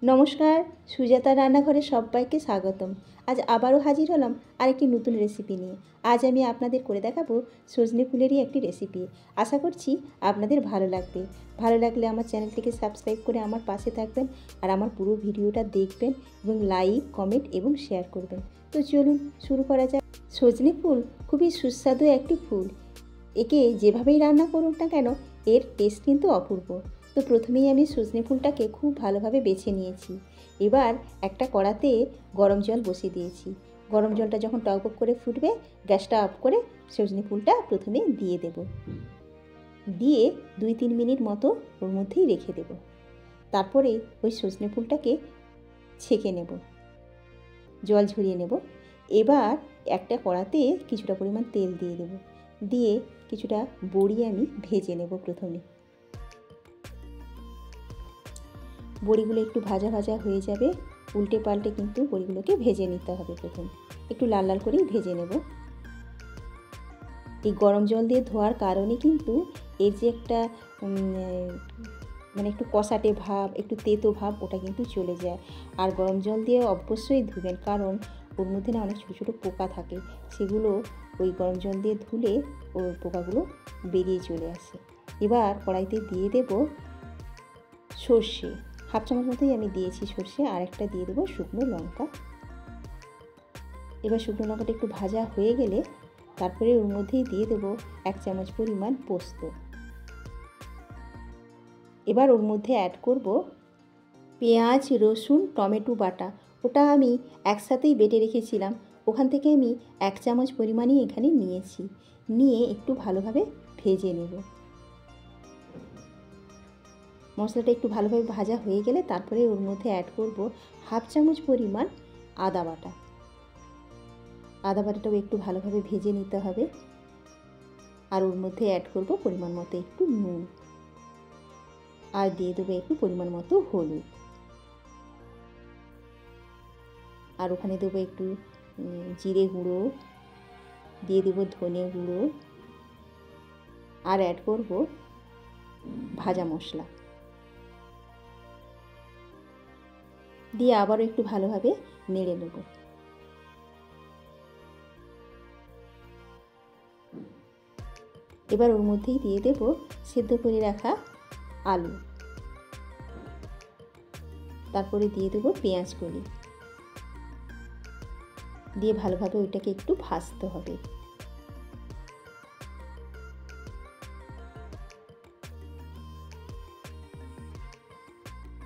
নমস্কার, সুজাতা রান্নাঘরে সবাইকে স্বাগতম। আজ আবারও হাজির হলাম আরেকটি নতুন রেসিপি নিয়ে। আজ আমি আপনাদের করে দেখাবো সজনে ফুলেরই একটি রেসিপি। আশা করছি আপনাদের ভালো লাগবে। ভালো লাগলে আমার চ্যানেলটিকে সাবস্ক্রাইব করে আমার পাশে থাকবেন আর আমার পুরো ভিডিওটা দেখবেন এবং লাইক, কমেন্ট এবং শেয়ার করবেন। তো চলুন শুরু করা যাক। সজনে ফুল খুবই সুস্বাদু একটি ফুল। একে যেভাবেই রান্না করুন না কেন এর টেস্ট কিন্তু অপূর্ব। তো প্রথমেই আমি সজনে ফুলটাকে খুব ভালোভাবে বেছে নিয়েছি। এবার একটা কড়াতে গরম জল বসিয়ে দিয়েছি। গরম জলটা যখন টকবক করে ফুটবে গ্যাসটা অফ করে সজনে ফুলটা প্রথমে দিয়ে দেব। দিয়ে 2-3 মিনিট মতো ওর মধ্যেই রেখে দেব। তারপরে ওই সজনে ফুলটাকে ছেঁকে নেব, জল ঝরিয়ে নেব। এবার একটা কড়াতে কিছুটা পরিমাণ তেল দিয়ে দেব, দিয়ে কিছুটা বড়ি আমি ভেজে নেব। প্রথমে বড়িগুলো একটু ভাজা ভাজা হয়ে যাবে, উল্টে পাল্টে কিন্তু বড়িগুলোকে ভেজে নিতে হবে। প্রথম একটু লাল লাল করেই ভেজে নেব। এই গরম জল দিয়ে ধোয়ার কারণে কিন্তু এর যে একটা একটু কষাটে ভাব, একটু তেতো ভাব ওটা কিন্তু চলে যায়। আর গরম জল দিয়ে অবশ্যই ধুবেন, কারণ ওর মধ্যে না অনেক ছোটো ছোটো পোকা থাকে, সেগুলো ওই গরম জল দিয়ে ধুলে ওই পোকাগুলো বেরিয়ে চলে আসে। এবার কড়াইতে দিয়ে দেব সর্ষে, 1/2 চামচ মতোই আমি দিয়েছি সর্ষে, আর একটা দিয়ে দেবো শুকনো লঙ্কা। এবার শুকনো লঙ্কাটা একটু ভাজা হয়ে গেলে তারপরে ওর মধ্যেই দিয়ে দেবো 1 চামচ পরিমাণ পোস্ত। এবার ওর মধ্যে অ্যাড করব পেঁয়াজ, রসুন, টমেটো বাটা। ওটা আমি একসাথেই বেটে রেখেছিলাম, ওখান থেকে আমি 1 চামচ পরিমাণই এখানে নিয়েছি। নিয়ে একটু ভালোভাবে ভেজে নেব। মশলাটা একটু ভালোভাবে ভাজা হয়ে গেলে তারপরে ওর মধ্যে অ্যাড করব 1/2 চামচ পরিমাণ আদা বাটা। আদা বাটাটাও একটু ভালোভাবে ভেজে নিতে হবে। আর ওর মধ্যে অ্যাড করব পরিমাণ মতো একটু নুন, আর দিয়ে দেবো একটু পরিমাণ মতো হলুদ, আর ওখানে দেবো একটু জিরে গুঁড়ো, দিয়ে দেবো ধনে গুঁড়ো, আর অ্যাড করব ভাজা মশলা। দিয়ে আবারও একটু ভালোভাবে নেড়ে নেব। এবার ওর মধ্যেই দিয়ে দেব সেদ্ধ করে রাখা আলু, তারপরে দিয়ে দেবো পেঁয়াজ কলি, দিয়ে ভালোভাবে ওইটাকে একটু ভাজতে হবে।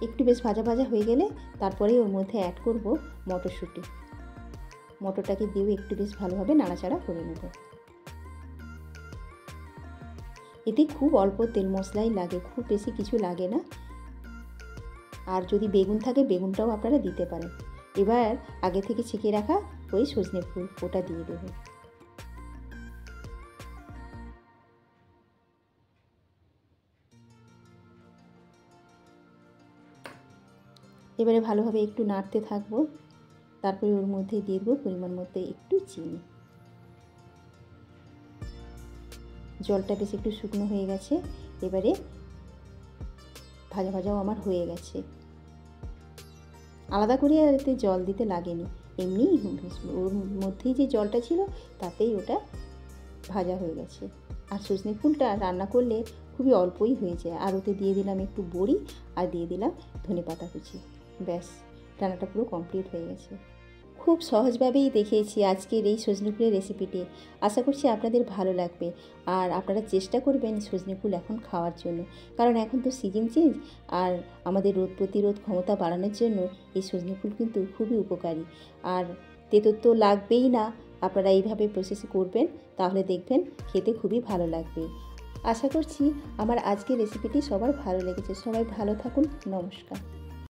একটু বেশ ভাজা ভাজা হয়ে গেলে তারপরে ওর মধ্যে অ্যাড করব মটরশুঁটি। মটরটাকে দিয়েও একটু বেশ ভালোভাবে নাড়াচাড়া করে নেব। এতে খুব অল্প তেল মশলাই লাগে, খুব বেশি কিছু লাগে না। আর যদি বেগুন থাকে বেগুনটাও আপনারা দিতে পারেন। এবার আগে থেকে ছেঁকে রাখা ওই সজনে ফুল ওটা দিয়ে দেব। এবারে ভালোভাবে একটু নাড়তে থাকবো। তারপরে ওর মধ্যে দিয়ে দেবো পরিমাণ মতো একটু চিনি। জলটা বেশ একটু শুকনো হয়ে গেছে। এবারে ভাজা ভাজাও আমার হয়ে গেছে, আলাদা করে আর এতে জল দিতে লাগেনি, এমনি ওর মধ্যেই যে জলটা ছিল তাতেই ওটা ভাজা হয়ে গেছে। আর সজনে ফুলটা রান্না করলে খুবই অল্পই হয়ে যায়। আর ওতে দিয়ে দিলাম একটু বড়ি, আর দিয়ে দিলাম ধনেপাতা কুচি। ব্যাস, রান্নাটা পুরো কমপ্লিট হয়ে গেছে। খুব সহজভাবেই দেখিয়েছি আজকের এই সজনে ফুলের রেসিপিটি। আশা করছি আপনাদের ভালো লাগবে, আর আপনারা চেষ্টা করবেন সজনে ফুল এখন খাওয়ার জন্য, কারণ এখন তো সিজন চেঞ্জ, আর আমাদের রোগ প্রতিরোধ ক্ষমতা বাড়ানোর জন্য এই সজনে ফুল কিন্তু খুবই উপকারী। আর তেতো তো লাগবেই না, আপনারা এইভাবে প্রসেস করবেন তাহলে দেখবেন খেতে খুবই ভালো লাগবে। আশা করছি আমার আজকের রেসিপিটি সবার ভালো লেগেছে। সবাই ভালো থাকুন। নমস্কার।